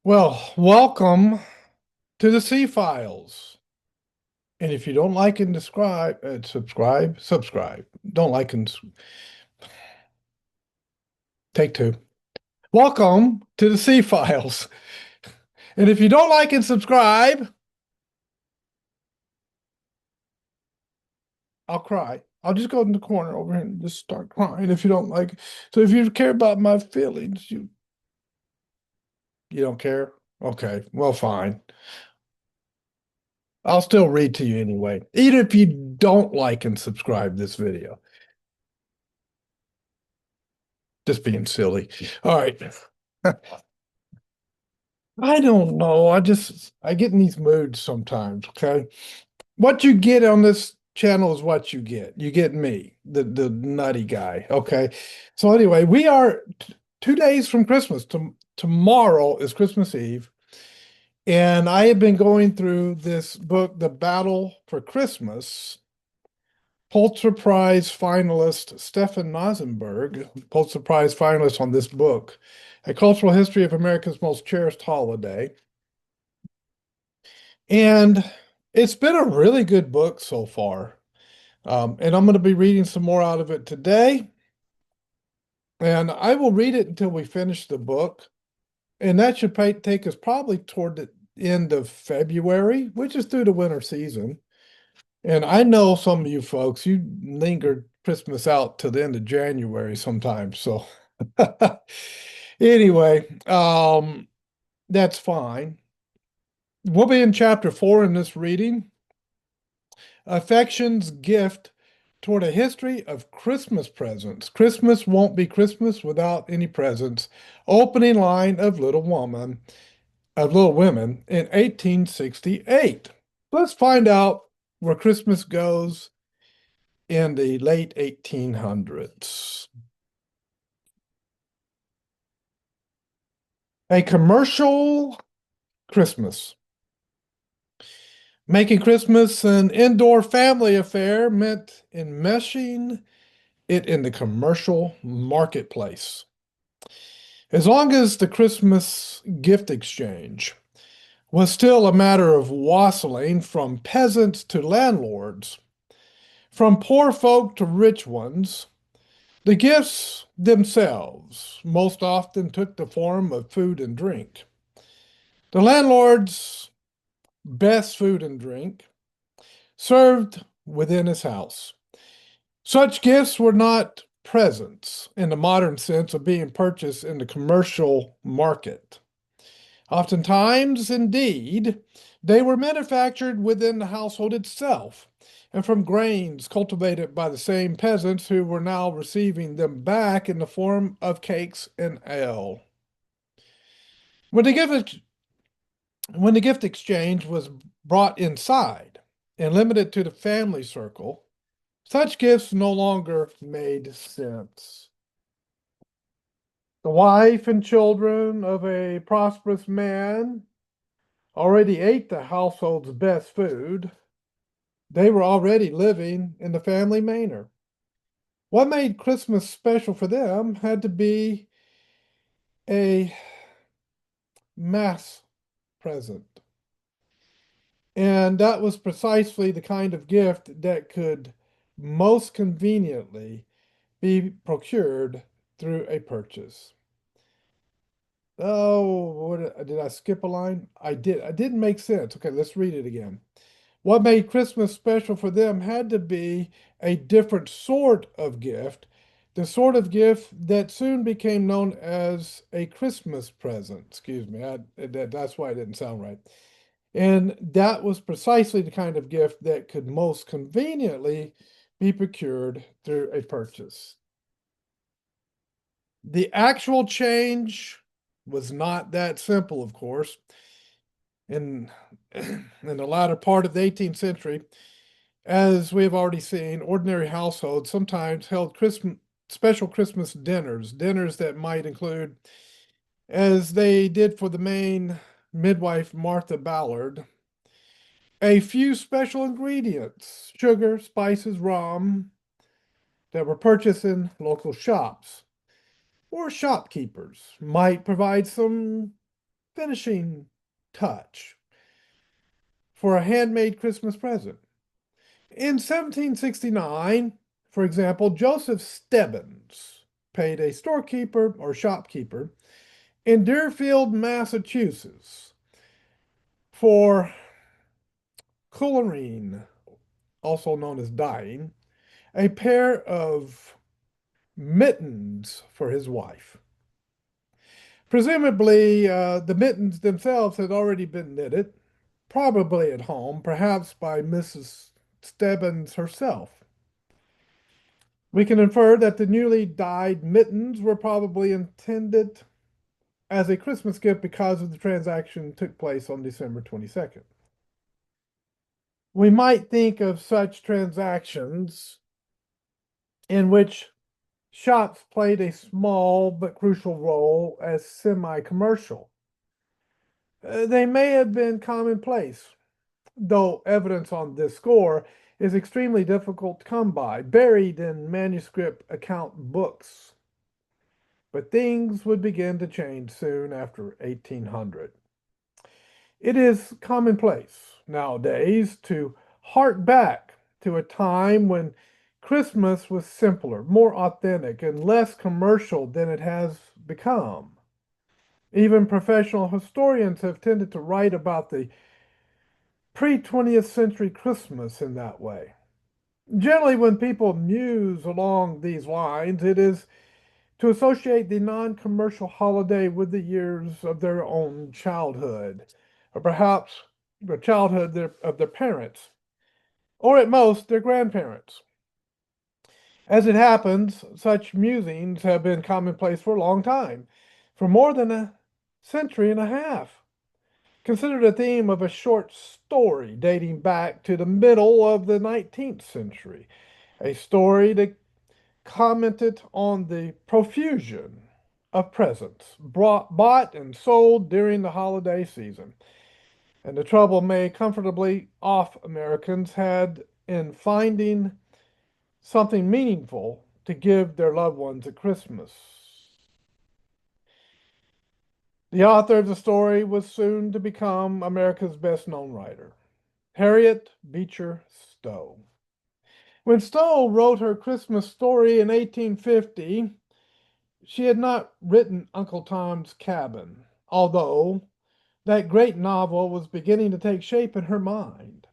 Well, welcome to the C Files. And if you don't like and subscribe. Don't like and take two. Welcome to the C Files. And if you don't like and subscribe, I'll cry. I'll just go in the corner over here and just start crying if you don't like. So if you care about my feelings, you don't care? Okay, well, fine. I'll still read to you anyway, even if you don't like and subscribe this video. Just being silly. All right. I don't know. I get in these moods sometimes, okay? What you get on this channel is what you get. You get me, the nutty guy, okay? So anyway, we are 2 days from Christmas. Tomorrow is Christmas Eve, and I have been going through this book, The Battle for Christmas. Pulitzer Prize finalist Stefan Nosenberg, Pulitzer Prize finalist on this book, A Cultural History of America's Most Cherished Holiday. And it's been a really good book so far. And I'm going to be reading some more out of it today. And I will read it until we finish the book. And that should take us probably toward the end of February, which is through the winter season. And I know some of you folks, you linger Christmas out to the end of January sometimes. So anyway, that's fine. We'll be in chapter 4 in this reading. Affection's gift toward a history of Christmas presents. Christmas won't be Christmas without any presents. Opening line of Little Women in 1868. Let's find out where Christmas goes in the late 1800s. A commercial Christmas. Making Christmas an indoor family affair meant enmeshing it in the commercial marketplace. As long as the Christmas gift exchange was still a matter of wassailing from peasants to landlords, from poor folk to rich ones, the gifts themselves most often took the form of food and drink. The landlord's best food and drink served within his house. Such gifts were not presents in the modern sense of being purchased in the commercial market. Oftentimes, indeed, they were manufactured within the household itself and from grains cultivated by the same peasants who were now receiving them back in the form of cakes and ale. When the gift, when the gift exchange was brought inside and limited to the family circle, such gifts no longer made sense. The wife and children of a prosperous man already ate the household's best food. They were already living in the family manor. What made Christmas special for them had to be a mass present. And that was precisely the kind of gift that could most conveniently be procured through a purchase. Oh, did I skip a line? I did. I didn't make sense. Okay, let's read it again. What made Christmas special for them had to be a different sort of gift, the sort of gift that soon became known as a Christmas present. Excuse me, that's why it didn't sound right. And that was precisely the kind of gift that could most conveniently be procured through a purchase. The actual change was not that simple, of course. In, in the latter part of the 18th century, as we have already seen, ordinary households sometimes held special Christmas dinners that might include, as they did for the Maine midwife Martha Ballard, a few special ingredients, sugar, spices, rum, that were purchased in local shops. Or shopkeepers might provide some finishing touch for a handmade Christmas present. In 1769, for example, Joseph Stebbins paid a storekeeper or shopkeeper in Deerfield, Massachusetts, for chlorine, also known as dyeing, a pair of mittens for his wife. Presumably, the mittens themselves had already been knitted, probably at home, perhaps by Mrs. Stebbins herself. We can infer that the newly dyed mittens were probably intended as a Christmas gift because of the transaction took place on December 22nd. We might think of such transactions in which shops played a small but crucial role as semi-commercial. They may have been commonplace, though evidence on this score is extremely difficult to come by, buried in manuscript account books. But things would begin to change soon after 1800. It is commonplace nowadays to hark back to a time when Christmas was simpler, more authentic, and less commercial than it has become. Even professional historians have tended to write about the pre-20th century Christmas in that way. Generally, when people muse along these lines, it is to associate the non-commercial holiday with the years of their own childhood, or perhaps the childhood of their parents, or at most their grandparents. As it happens, such musings have been commonplace for a long time, for more than a century and a half. Consider the theme of a short story dating back to the middle of the 19th century, a story that commented on the profusion of presents bought and sold during the holiday season, and the trouble may comfortably off Americans had in finding something meaningful to give their loved ones at Christmas. The author of the story was soon to become America's best known writer, Harriet Beecher Stowe. When Stowe wrote her Christmas story in 1850, she had not written Uncle Tom's Cabin, although that great novel was beginning to take shape in her mind.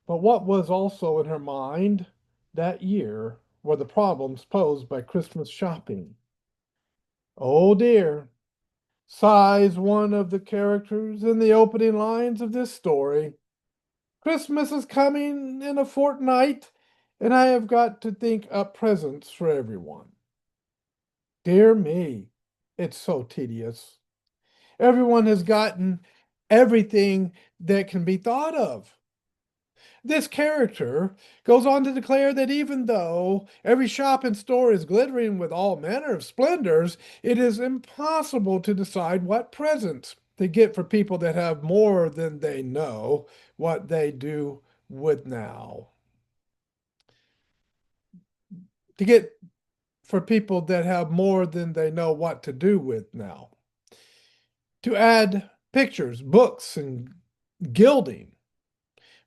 But what was also in her mind that year were the problems posed by Christmas shopping. Oh dear, sighs one of the characters in the opening lines of this story. Christmas is coming in a fortnight, and I have got to think up presents for everyone. Dear me, it's so tedious. Everyone has gotten everything that can be thought of. This character goes on to declare that even though every shop and store is glittering with all manner of splendors, it is impossible to decide what presents to get for people that have more than they know what they do with now. To get for people that have more than they know what to do with now. To add pictures, books, and gilding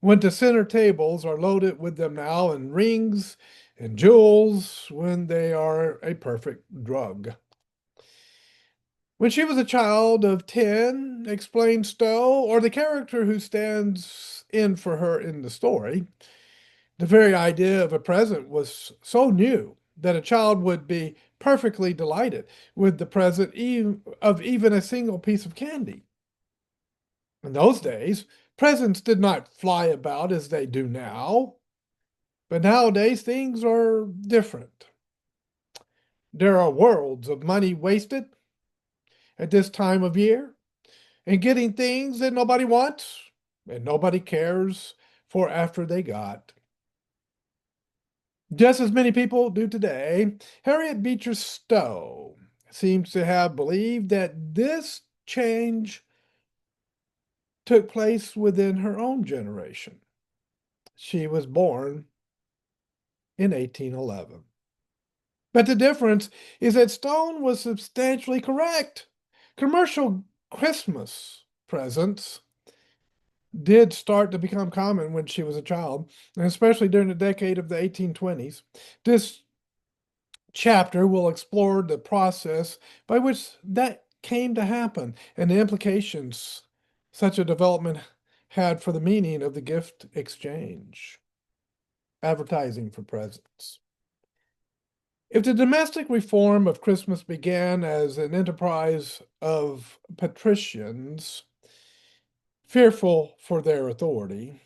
when the center tables are loaded with them now, and rings and jewels when they are a perfect drug. When she was a child of 10, explained Stowe, or the character who stands in for her in the story, the very idea of a present was so new that a child would be perfectly delighted with the present of even a single piece of candy. In those days, presents did not fly about as they do now, but nowadays things are different. There are worlds of money wasted at this time of year in getting things that nobody wants and nobody cares for after they got. Just as many people do today, Harriet Beecher Stowe seems to have believed that this change took place within her own generation. She was born in 1811. But the difference is that Stone was substantially correct. Commercial Christmas presents did start to become common when she was a child, and especially during the decade of the 1820s. This chapter will explore the process by which that came to happen and the implications such a development had for the meaning of the gift exchange. Advertising for presents. If the domestic reform of Christmas began as an enterprise of patricians fearful for their authority,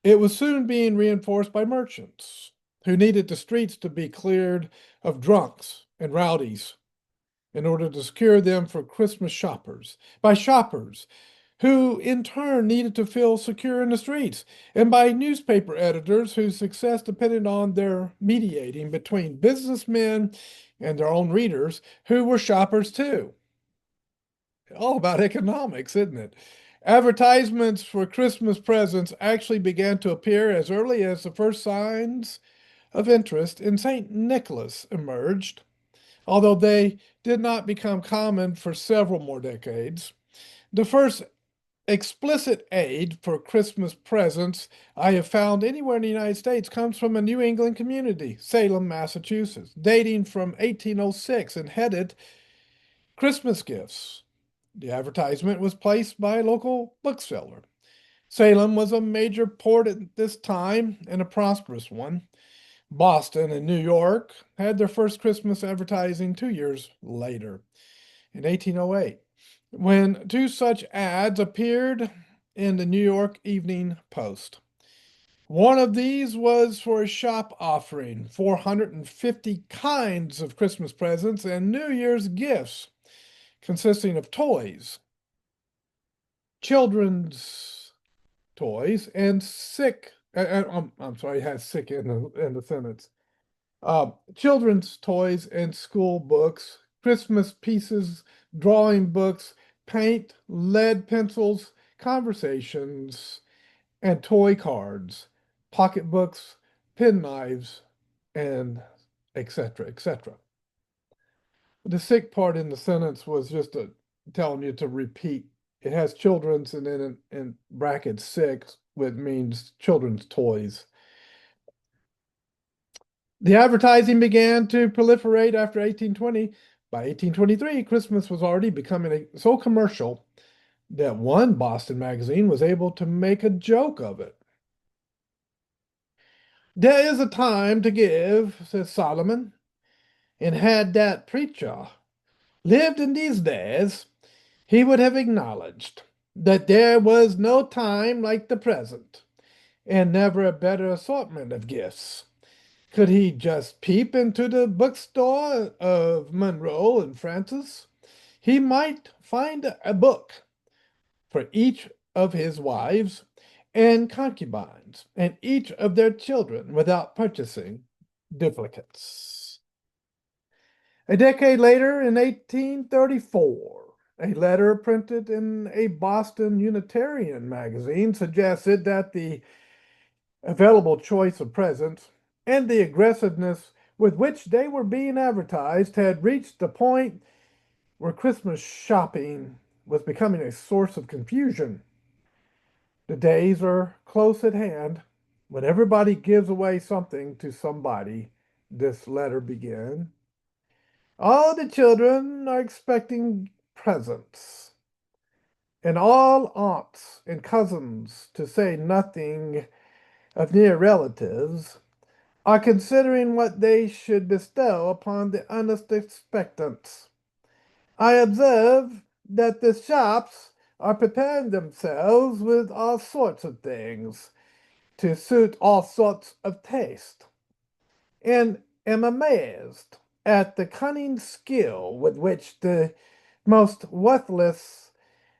it was soon being reinforced by merchants who needed the streets to be cleared of drunks and rowdies in order to secure them for Christmas shoppers, by shoppers who in turn needed to feel secure in the streets, and by newspaper editors whose success depended on their mediating between businessmen and their own readers who were shoppers too. All about economics, isn't it? Advertisements for Christmas presents actually began to appear as early as the first signs of interest in St. Nicholas emerged, although they did not become common for several more decades. The first explicit aid for Christmas presents I have found anywhere in the United States comes from a New England community, Salem, Massachusetts, dating from 1806 and headed Christmas Gifts. The advertisement was placed by a local bookseller. Salem was a major port at this time and a prosperous one. Boston and New York had their first Christmas advertising 2 years later, in 1808, when two such ads appeared in the New York Evening Post. One of these was for a shop offering 450 kinds of Christmas presents and New Year's gifts, consisting of toys, children's toys, and I'm sorry, it has sick in the sentence. Children's toys and school books, Christmas pieces, drawing books, paint, lead pencils, conversations, and toy cards, pocketbooks, penknives, and etc., etc. The sick part in the sentence was just telling you to repeat. It has children's and then in brackets six, which means children's toys. The advertising began to proliferate after 1820. By 1823, Christmas was already becoming so commercial that one Boston magazine was able to make a joke of it. There is a time to give, says Solomon, and had that preacher lived in these days, he would have acknowledged that there was no time like the present, and never a better assortment of gifts. Could he just peep into the bookstore of Monroe and Francis, he might find a book for each of his wives and concubines and each of their children without purchasing duplicates. A decade later, in 1834, a letter printed in a Boston Unitarian magazine suggested that the available choice of presents and the aggressiveness with which they were being advertised had reached the point where Christmas shopping was becoming a source of confusion. The days are close at hand when everybody gives away something to somebody, this letter began. All the children are expecting presents, and all aunts and cousins, to say nothing of near relatives, are considering what they should bestow upon the unexpectants. I observe that the shops are preparing themselves with all sorts of things to suit all sorts of taste, and am amazed at the cunning skill with which the most worthless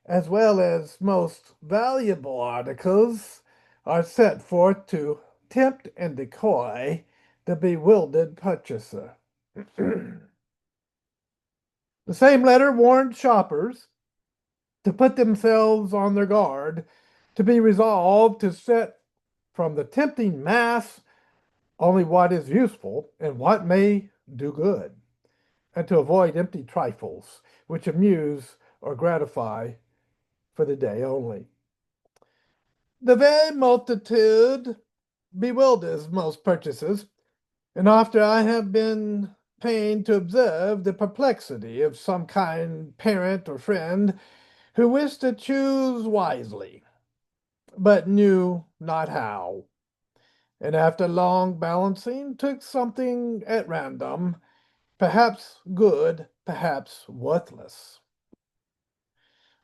as well as most valuable articles are set forth to tempt and decoy the bewildered purchaser. The same letter warned shoppers to put themselves on their guard, to be resolved to set from the tempting mass only what is useful and what may do good, and to avoid empty trifles which amuse or gratify for the day only. The very multitude bewilders most purchasers, and after I have been pained to observe the perplexity of some kind parent or friend who wished to choose wisely, but knew not how, and after long balancing took something at random, perhaps good, perhaps worthless,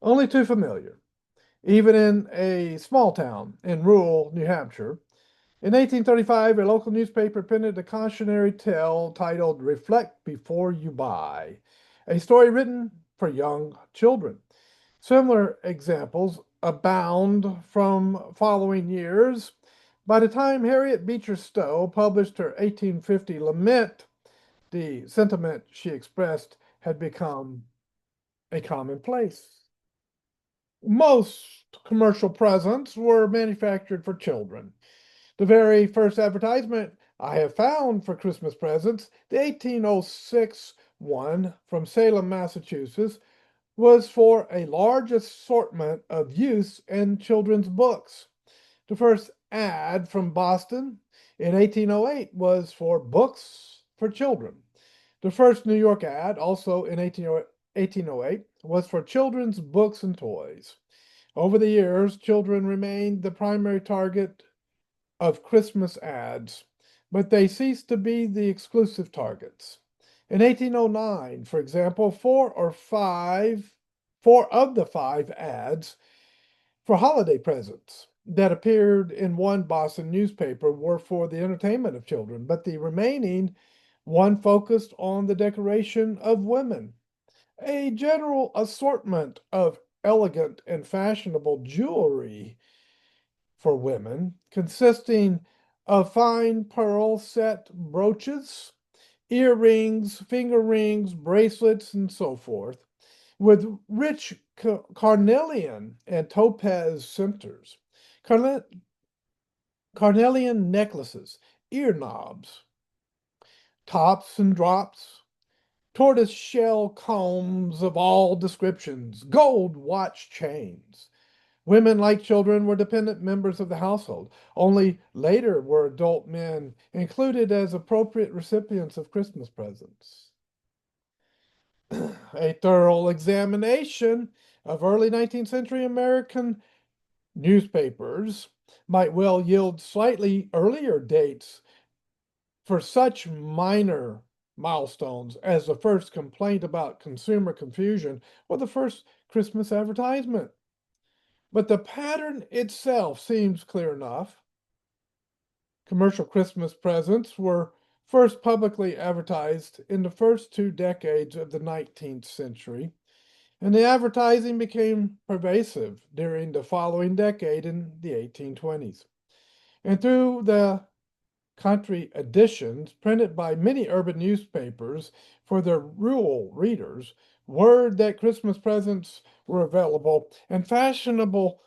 only too familiar, even in a small town in rural New Hampshire. In 1835, a local newspaper printed a cautionary tale titled Reflect Before You Buy, a story written for young children. Similar examples abound from following years. By the time Harriet Beecher Stowe published her 1850 lament, the sentiment she expressed had become a commonplace. Most commercial presents were manufactured for children. The very first advertisement I have found for Christmas presents, the 1806 one from Salem, Massachusetts, was for a large assortment of youth and children's books. The first ad from Boston in 1808 was for books for children. The first New York ad, also in 1808, was for children's books and toys. Over the years, children remained the primary target of Christmas ads, but they ceased to be the exclusive targets. In 1809, for example, four of the five ads for holiday presents that appeared in one Boston newspaper were for the entertainment of children, but the remaining one focused on the decoration of women. A general assortment of elegant and fashionable jewelry for women, consisting of fine pearl set brooches, earrings, finger rings, bracelets, and so forth, with rich carnelian and topaz centers, carnelian necklaces, ear knobs, tops and drops, tortoise shell combs of all descriptions, gold watch chains. Women, like children, were dependent members of the household. Only later were adult men included as appropriate recipients of Christmas presents. A thorough examination of early 19th century American newspapers might well yield slightly earlier dates for such minor milestones as the first complaint about consumer confusion or the first Christmas advertisement. But the pattern itself seems clear enough. Commercial Christmas presents were first publicly advertised in the first 2 decades of the 19th century, and the advertising became pervasive during the following decade in the 1820s. And through the country editions printed by many urban newspapers for their rural readers, word that Christmas presents were available and fashionably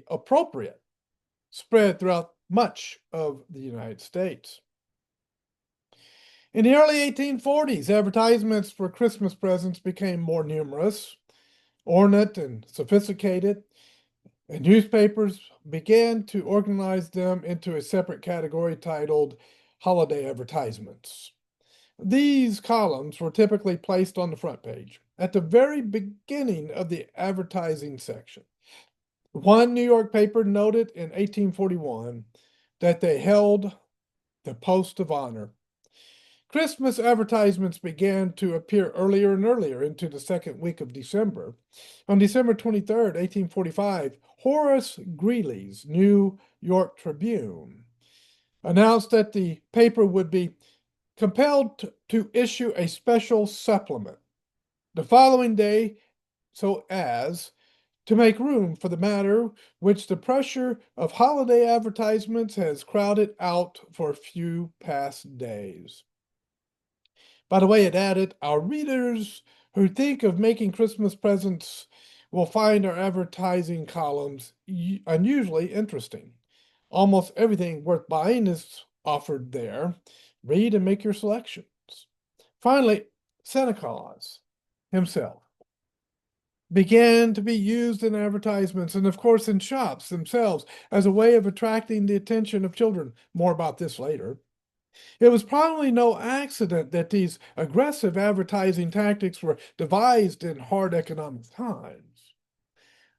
appropriate spread throughout much of the United States. In the early 1840s, advertisements for Christmas presents became more numerous, ornate, and sophisticated, and newspapers began to organize them into a separate category titled holiday advertisements. These columns were typically placed on the front page at the very beginning of the advertising section. One New York paper noted in 1841 that they held the post of honor. Christmas advertisements began to appear earlier and earlier into the second week of December. On December 23rd, 1845, Horace Greeley's New York Tribune announced that the paper would be compelled to issue a special supplement the following day so as to make room for the matter which the pressure of holiday advertisements has crowded out for a few past days. By the way, it added, our readers who think of making Christmas presents will find our advertising columns unusually interesting. Almost everything worth buying is offered there. Read and make your selections. Finally, Santa Claus himself began to be used in advertisements and, of course, in shops themselves as a way of attracting the attention of children. More about this later. It was probably no accident that these aggressive advertising tactics were devised in hard economic times.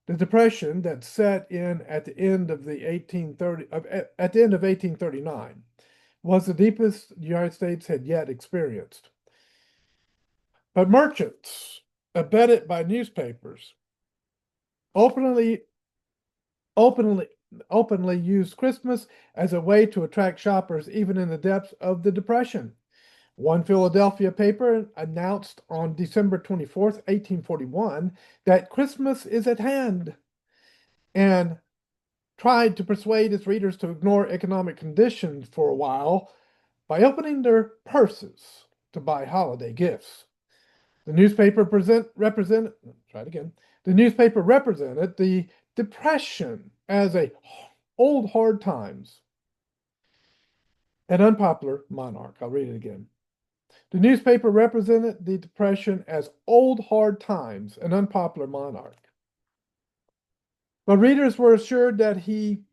The depression that set in at the end of the 1830 at the end of 1839 was the deepest the United States had yet experienced. But merchants, abetted by newspapers, openly openly openly used Christmas as a way to attract shoppers even in the depths of the depression. One Philadelphia paper announced on December 24th, 1841, that Christmas is at hand and tried to persuade its readers to ignore economic conditions for a while by opening their purses to buy holiday gifts. The newspaper represented, try it again. The newspaper represented the Depression as a old hard times, an unpopular monarch. I'll read it again. The newspaper represented the Depression as old hard times, an unpopular monarch. But readers were assured that he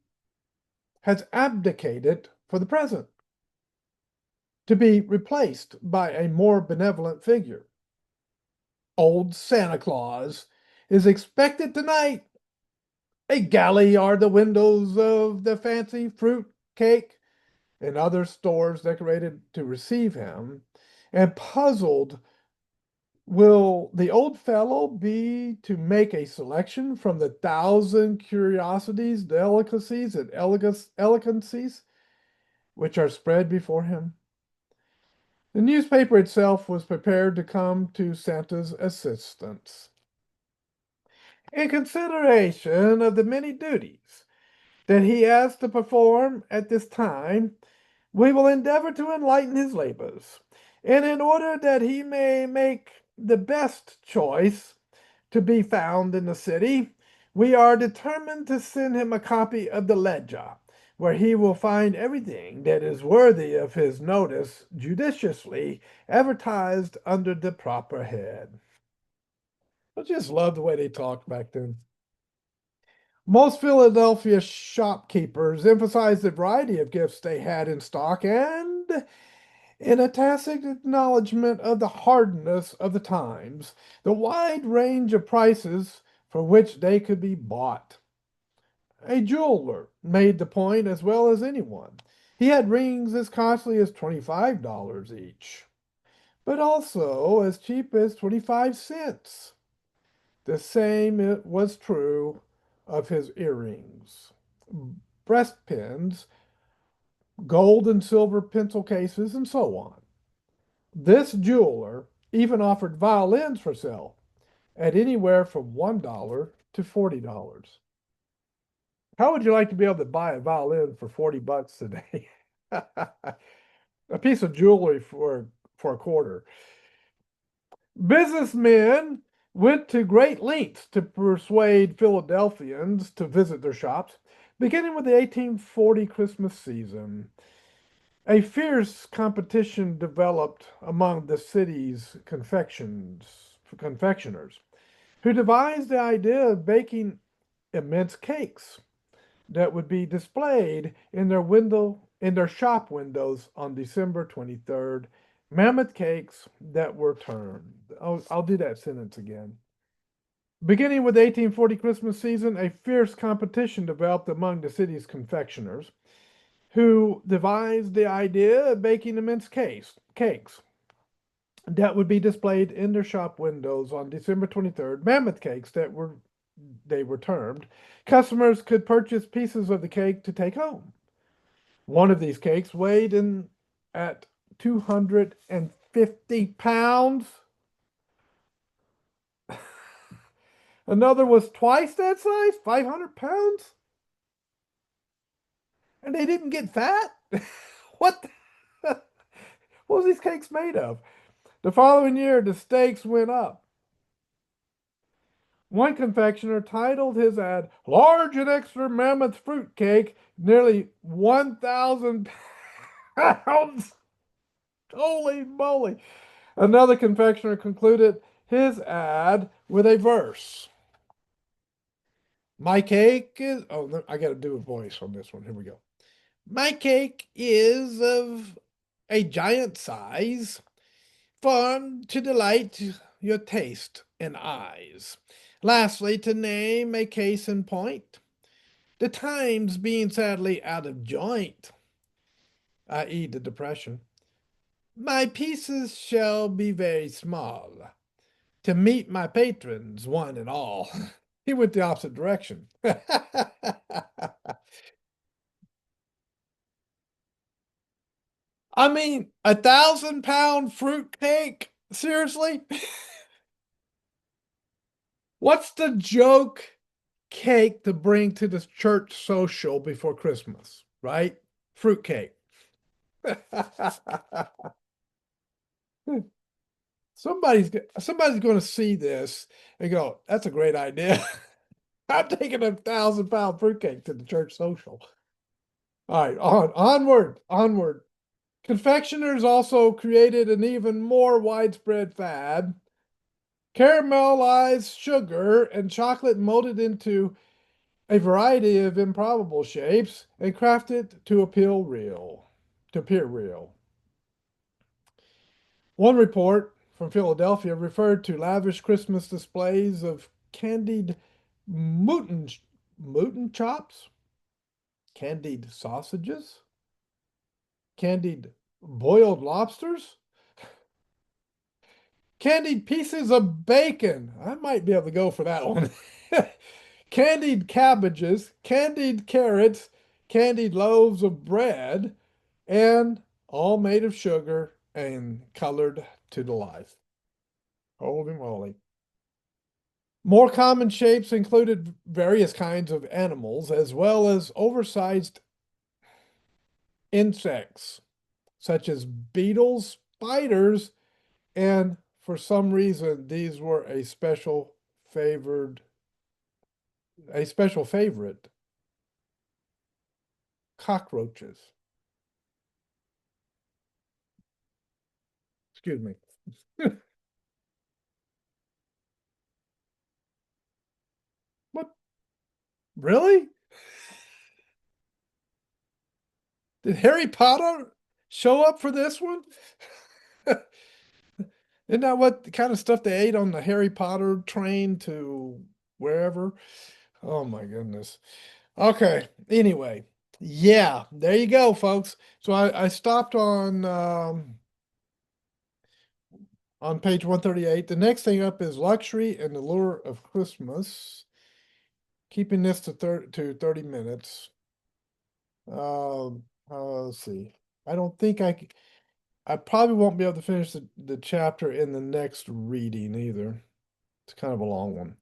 has abdicated for the present to be replaced by a more benevolent figure. Old Santa Claus is expected tonight. A galley are the windows of the fancy fruit cake and other stores decorated to receive him, and puzzled will the old fellow be to make a selection from the thousand curiosities, delicacies, and elegancies which are spread before him? The newspaper itself was prepared to come to Santa's assistance. In consideration of the many duties that he has to perform at this time, we will endeavor to enlighten his labors, and in order that he may make the best choice to be found in the city, we are determined to send him a copy of the ledger, where he will find everything that is worthy of his notice judiciously advertised under the proper head. I just love the way they talked back then. Most Philadelphia shopkeepers emphasized the variety of gifts they had in stock and, in a tacit acknowledgement of the hardness of the times, the wide range of prices for which they could be bought. A jeweler made the point as well as anyone. He had rings as costly as $25 each, but also as cheap as 25 cents. The same it was true of his earrings, breastpins, gold and silver pencil cases, and so on. This jeweler even offered violins for sale at anywhere from $1 to $40. How would you like to be able to buy a violin for 40 bucks today? A piece of jewelry for a quarter. Businessmen went to great lengths to persuade Philadelphians to visit their shops, beginning with the 1840 Christmas season. A fierce competition developed among the city's confectioners, who devised the idea of baking immense cakes that would be displayed in their shop windows on December 23rd. Mammoth cakes that were turned. I'll do that sentence again. Beginning with the 1840 Christmas season, a fierce competition developed among the city's confectioners, who devised the idea of baking immense cakes that would be displayed in their shop windows on December 23rd. Mammoth cakes they were termed. Customers could purchase pieces of the cake to take home. One of these cakes weighed in at 250 pounds. Another was twice that size, 500 pounds. And they didn't get fat? What? What was these cakes made of? The following year, the stakes went up. One confectioner titled his ad, Large and Extra Mammoth Fruit Cake, nearly 1,000 pounds. Holy moly. Another confectioner concluded his ad with a verse. My cake is, oh, I got to do a voice on this one. Here we go. My cake is of a giant size, formed to delight your taste and eyes. Lastly, to name a case in point, the times being sadly out of joint, i.e., the Depression, my pieces shall be very small to meet my patrons, one and all. He went the opposite direction. I mean, 1,000 pound fruit cake? Seriously? What's the joke cake to bring to the church social before Christmas, right? Fruit cake. Somebody's going to see this and go, "That's a great idea." I'm taking 1,000 pound fruitcake to the church social. All right, onward. Confectioners also created an even more widespread fad. Caramelized sugar and chocolate molded into a variety of improbable shapes and crafted to appear real. One report from Philadelphia referred to lavish Christmas displays of candied mutton mutton chops, candied sausages, candied boiled lobsters, candied pieces of bacon. I might be able to go for that one. Candied cabbages, candied carrots, candied loaves of bread, and all made of sugar and colored to the life. Holy moly. More common shapes included various kinds of animals, as well as oversized insects, such as beetles, spiders, and for some reason, these were a special favorite, cockroaches. Excuse me. What? Really? Did Harry Potter show up for this one? Isn't that what kind of stuff they ate on the Harry Potter train to wherever? Oh my goodness. Okay. Anyway, yeah, there you go, folks. So I stopped on page 138. The next thing up is luxury and the lure of Christmas. Keeping this to 30 minutes. Let's see. I don't think I probably won't be able to finish the chapter in the next reading either. It's kind of a long one.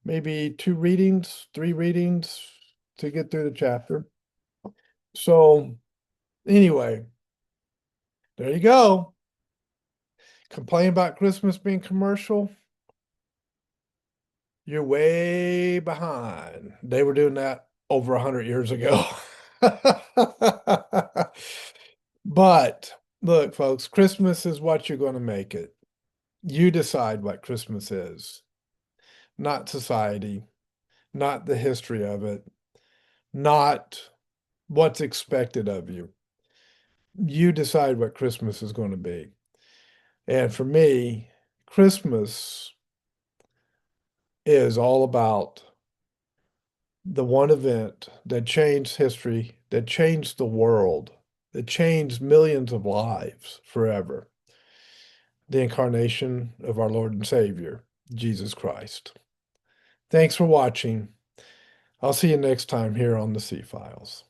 Maybe 2 readings, 3 readings to get through the chapter. So anyway, there you go. Complain about Christmas being commercial. You're way behind. They were doing that over 100 years ago. But look, folks, Christmas is what you're going to make it. You decide what Christmas is, not society, not the history of it, not what's expected of you. You decide what Christmas is going to be. And for me, Christmas is all about the one event that changed history, that changed the world, that changed millions of lives forever. The incarnation of our Lord and Savior, Jesus Christ. Thanks for watching. I'll see you next time here on the C Files.